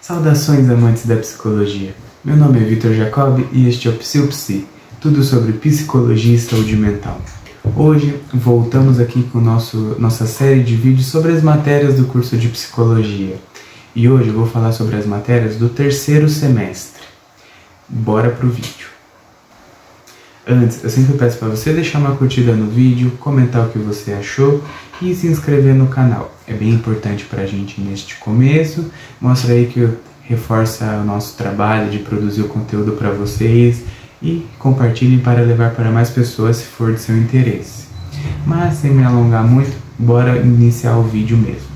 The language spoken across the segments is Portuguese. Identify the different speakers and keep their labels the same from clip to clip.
Speaker 1: Saudações amantes da psicologia, meu nome é Vitor Jacob e este é o PsiUpsi, tudo sobre psicologia e saúde mental. Hoje voltamos aqui com nossa série de vídeos sobre as matérias do curso de psicologia e hoje eu vou falar sobre as matérias do terceiro semestre. Bora pro vídeo. Antes, eu sempre peço para você deixar uma curtida no vídeo, comentar o que você achou e se inscrever no canal. É bem importante para a gente neste começo, mostra aí que reforça o nosso trabalho de produzir o conteúdo para vocês e compartilhem para levar para mais pessoas se for de seu interesse. Mas sem me alongar muito, bora iniciar o vídeo mesmo.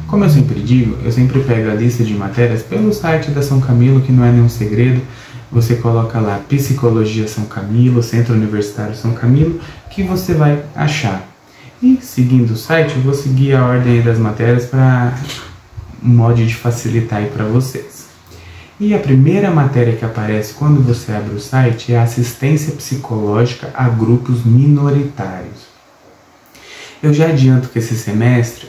Speaker 1: Como eu sempre digo, eu sempre pego a lista de matérias pelo site da São Camilo, que não é nenhum segredo. Você coloca lá Psicologia São Camilo, Centro Universitário São Camilo, que você vai achar. E seguindo o site, eu vou seguir a ordem das matérias para um modo de facilitar aí para vocês. E a primeira matéria que aparece quando você abre o site é a assistência psicológica a grupos minoritários. Eu já adianto que esse semestre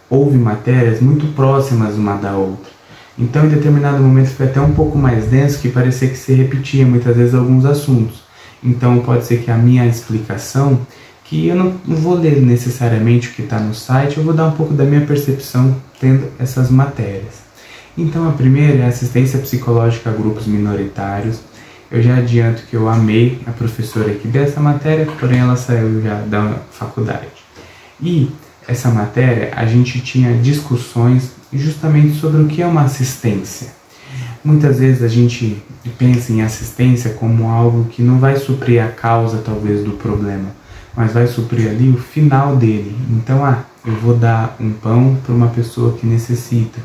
Speaker 1: houve matérias muito próximas uma da outra. Então, em determinado momento, foi até um pouco mais denso, que parecia que se repetia muitas vezes alguns assuntos. Então, pode ser que a minha explicação, que eu não vou ler necessariamente o que está no site, eu vou dar um pouco da minha percepção tendo essas matérias. Então, a primeira é assistência psicológica a grupos minoritários. Eu já adianto que eu amei a professora aqui dessa matéria, porém ela saiu já da faculdade. E essa matéria, a gente tinha discussões justamente sobre o que é uma assistência. Muitas vezes a gente pensa em assistência como algo que não vai suprir a causa talvez do problema, mas vai suprir ali o final dele. Então, eu vou dar um pão para uma pessoa que necessita,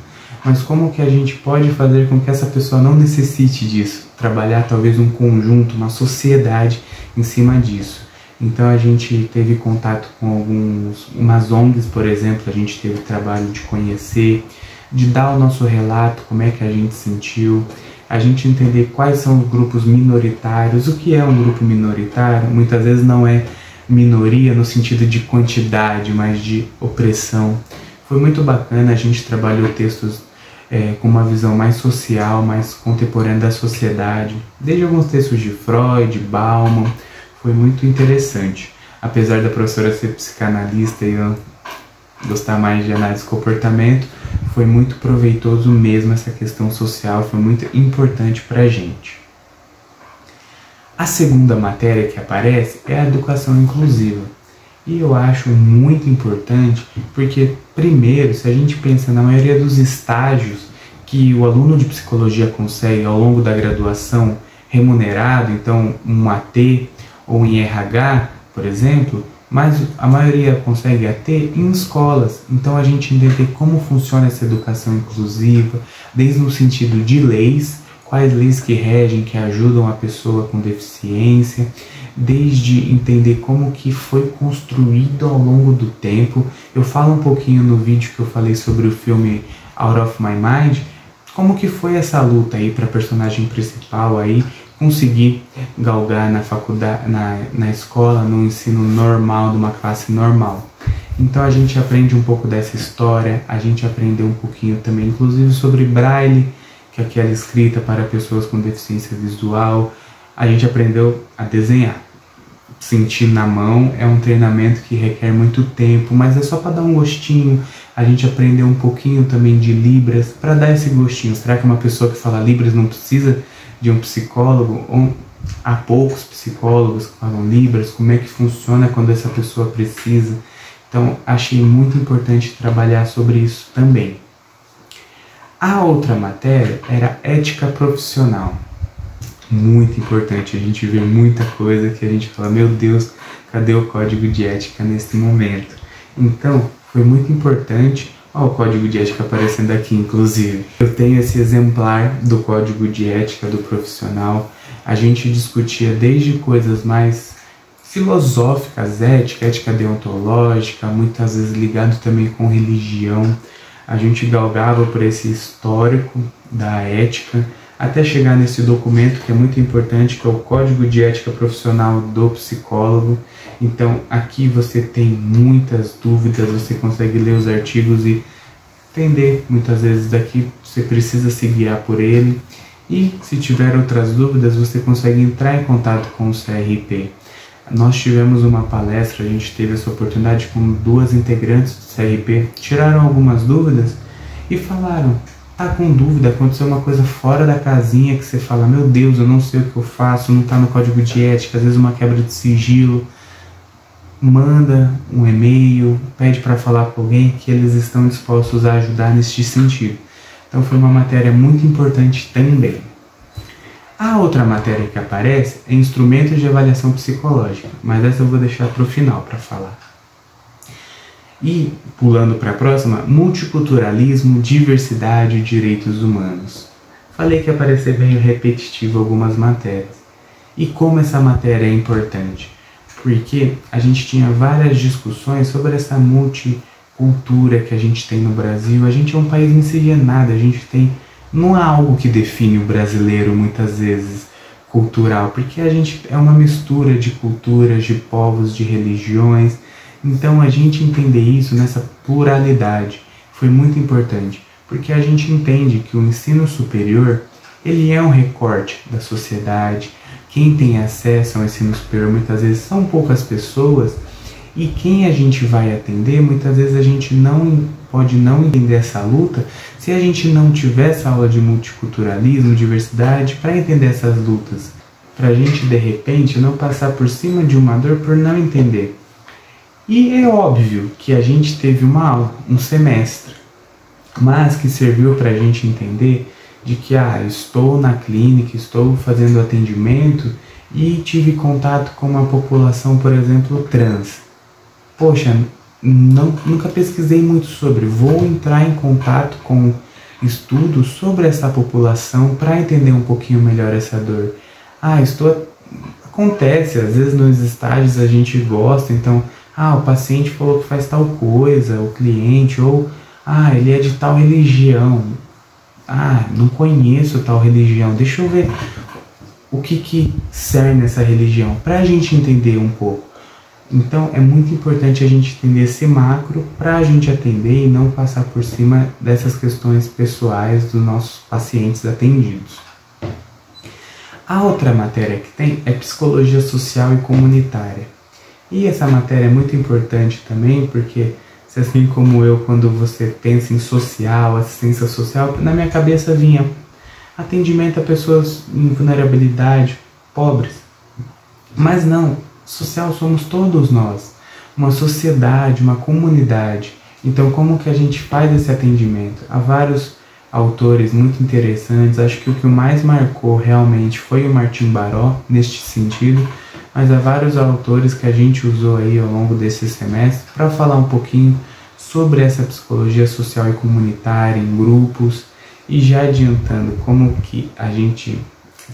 Speaker 1: mas como que a gente pode fazer com que essa pessoa não necessite disso? Trabalhar talvez um conjunto, uma sociedade em cima disso. Então a gente teve contato com umas ONGs, por exemplo, a gente teve o trabalho de conhecer, de dar o nosso relato, como é que a gente sentiu, a gente entender quais são os grupos minoritários, o que é um grupo minoritário. Muitas vezes não é minoria no sentido de quantidade, mas de opressão. Foi muito bacana, a gente trabalhou textos com uma visão mais social, mais contemporânea da sociedade, desde alguns textos de Freud, Bauman. Foi muito interessante, apesar da professora ser psicanalista e eu gostar mais de análise de comportamento, foi muito proveitoso mesmo essa questão social, foi muito importante para a gente. A segunda matéria que aparece é a educação inclusiva, e eu acho muito importante porque, primeiro, se a gente pensa na maioria dos estágios que o aluno de psicologia consegue ao longo da graduação remunerado, então um AT, ou em RH, por exemplo, mas a maioria consegue AT em escolas. Então a gente entender como funciona essa educação inclusiva, desde no sentido de leis, quais leis que regem, que ajudam a pessoa com deficiência, desde entender como que foi construído ao longo do tempo. Eu falo um pouquinho no vídeo que eu falei sobre o filme Out of My Mind, como que foi essa luta aí para a personagem principal aí conseguir galgar na faculdade, na escola, no ensino normal, de uma classe normal. Então a gente aprende um pouco dessa história, a gente aprendeu um pouquinho também, inclusive sobre Braille, que é aquela escrita para pessoas com deficiência visual. A gente aprendeu a desenhar. Sentir na mão é um treinamento que requer muito tempo, mas é só para dar um gostinho. A gente aprendeu um pouquinho também de Libras, para dar esse gostinho. Será que uma pessoa que fala Libras não precisa de um psicólogo? Ou há poucos psicólogos que falam Libras, como é que funciona quando essa pessoa precisa? Então achei muito importante trabalhar sobre isso também. A outra matéria era ética profissional. Muito importante, a gente vê muita coisa que a gente fala, meu Deus, cadê o código de ética nesse momento? Então foi muito importante. Olha o código de ética aparecendo aqui, inclusive. Eu tenho esse exemplar do código de ética do profissional. A gente discutia desde coisas mais filosóficas, ética deontológica, muitas vezes ligado também com religião. A gente galgava por esse histórico da ética, até chegar nesse documento que é muito importante, que é o Código de Ética Profissional do Psicólogo. Então aqui você tem muitas dúvidas, você consegue ler os artigos e entender. Muitas vezes daqui você precisa se guiar por ele. E se tiver outras dúvidas, você consegue entrar em contato com o CRP. Nós tivemos uma palestra, a gente teve essa oportunidade com 2 integrantes do CRP, tiraram algumas dúvidas e falaram: tá com dúvida, aconteceu uma coisa fora da casinha que você fala, meu Deus, eu não sei o que eu faço, não está no código de ética, às vezes uma quebra de sigilo. Manda um e-mail, pede para falar com alguém que eles estão dispostos a ajudar neste sentido. Então foi uma matéria muito importante também. A outra matéria que aparece é instrumentos de avaliação psicológica, mas essa eu vou deixar para o final para falar. E, pulando para a próxima, multiculturalismo, diversidade e direitos humanos. Falei que ia parecer meio repetitivo algumas matérias. E como essa matéria é importante? Porque a gente tinha várias discussões sobre essa multicultura que a gente tem no Brasil. A gente é um país miscigenado, a gente tem... Não há algo que define o brasileiro muitas vezes cultural, porque a gente é uma mistura de culturas, de povos, de religiões. Então a gente entender isso nessa pluralidade foi muito importante, porque a gente entende que o ensino superior ele é um recorte da sociedade. Quem tem acesso ao ensino superior muitas vezes são poucas pessoas, e quem a gente vai atender, muitas vezes a gente não pode não entender essa luta se a gente não tiver essa aula de multiculturalismo, diversidade, para entender essas lutas. Para a gente, de repente, não passar por cima de uma dor por não entender. E é óbvio que a gente teve uma aula, um semestre, mas que serviu para a gente entender de que estou na clínica, estou fazendo atendimento e tive contato com uma população, por exemplo, trans. Poxa, nunca pesquisei muito sobre, vou entrar em contato com estudos sobre essa população para entender um pouquinho melhor essa dor. Acontece, às vezes nos estágios a gente gosta, então, o paciente falou que faz tal coisa, o cliente, ou, ele é de tal religião, não conheço tal religião, deixa eu ver o que cerne essa religião, para a gente entender um pouco. Então é muito importante a gente entender esse macro para a gente atender e não passar por cima dessas questões pessoais dos nossos pacientes atendidos. A outra matéria que tem é psicologia social e comunitária. E essa matéria é muito importante também porque, se assim como eu, quando você pensa em social, assistência social, na minha cabeça vinha atendimento a pessoas em vulnerabilidade, pobres. Mas não. Social somos todos nós, uma sociedade, uma comunidade. Então como que a gente faz esse atendimento? Há vários autores muito interessantes, acho que o que mais marcou realmente foi o Martim Baró, neste sentido, mas há vários autores que a gente usou aí ao longo desse semestre para falar um pouquinho sobre essa psicologia social e comunitária em grupos, e já adiantando como que a gente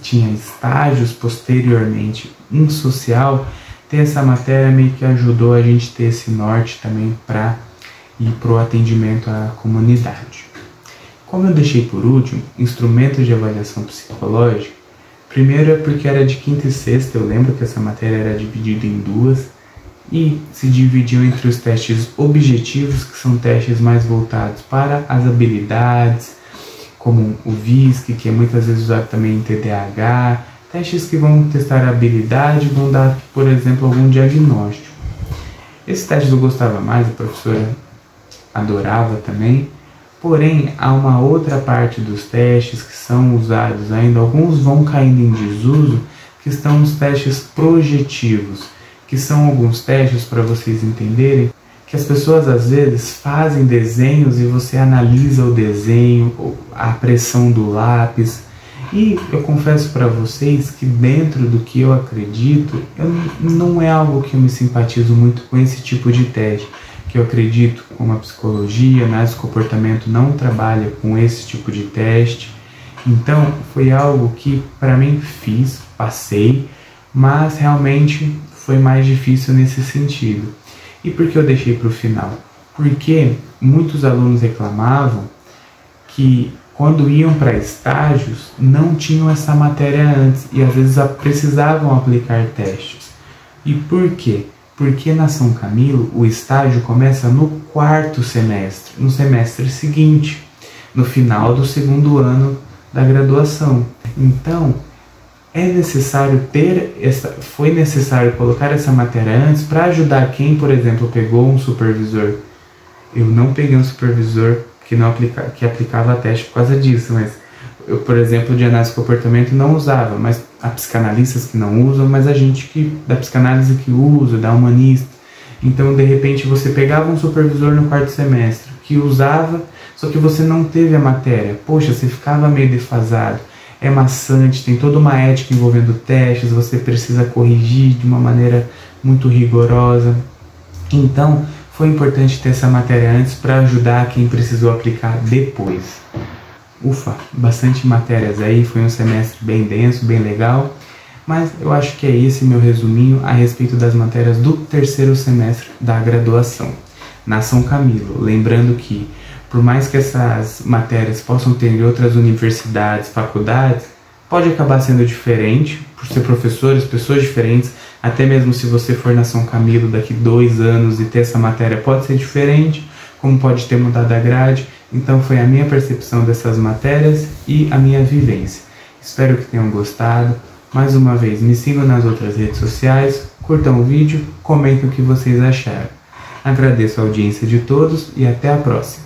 Speaker 1: tinha estágios posteriormente em social, ter essa matéria meio que ajudou a gente ter esse norte também para ir para o atendimento à comunidade. Como eu deixei por último, instrumentos de avaliação psicológica, primeiro é porque era de quinta e sexta, eu lembro que essa matéria era dividida em 2, e se dividiam entre os testes objetivos, que são testes mais voltados para as habilidades, como o VISC, que é muitas vezes usado também em TDAH, testes que vão testar a habilidade, vão dar, por exemplo, algum diagnóstico. Esses testes eu gostava mais, a professora adorava também, porém há uma outra parte dos testes que são usados ainda, alguns vão caindo em desuso, que estão os testes projetivos, que são alguns testes para vocês entenderem, que as pessoas às vezes fazem desenhos e você analisa o desenho, a pressão do lápis. E eu confesso para vocês que dentro do que eu acredito, não é algo que eu me simpatizo muito com esse tipo de teste, que eu acredito como a psicologia, análise do comportamento não trabalha com esse tipo de teste. Então foi algo que para mim passei, mas realmente foi mais difícil nesse sentido. E por que eu deixei para o final? Porque muitos alunos reclamavam que quando iam para estágios, não tinham essa matéria antes e às vezes precisavam aplicar testes. E por quê? Porque na São Camilo o estágio começa no quarto semestre, no semestre seguinte, no final do segundo ano da graduação. Então, foi necessário colocar essa matéria antes para ajudar quem, por exemplo, pegou um supervisor. Eu não peguei um supervisor que aplicava teste por causa disso, mas eu, por exemplo, de análise de comportamento não usava, mas há psicanalistas que não usam, mas a gente da psicanálise que usa, da humanista. Então, de repente, você pegava um supervisor no quarto semestre que usava, só que você não teve a matéria. Poxa, você ficava meio defasado. É maçante, tem toda uma ética envolvendo testes, você precisa corrigir de uma maneira muito rigorosa. Então, foi importante ter essa matéria antes para ajudar quem precisou aplicar depois. Ufa, bastante matérias aí, foi um semestre bem denso, bem legal. Mas eu acho que é esse meu resuminho a respeito das matérias do terceiro semestre da graduação na São Camilo. Lembrando que, por mais que essas matérias possam ter em outras universidades, faculdades, pode acabar sendo diferente, por ser professores, pessoas diferentes, até mesmo se você for na São Camilo daqui 2 anos e ter essa matéria pode ser diferente, como pode ter mudado a grade. Então foi a minha percepção dessas matérias e a minha vivência. Espero que tenham gostado. Mais uma vez, me sigam nas outras redes sociais, curtam o vídeo, comentem o que vocês acharam. Agradeço a audiência de todos e até a próxima.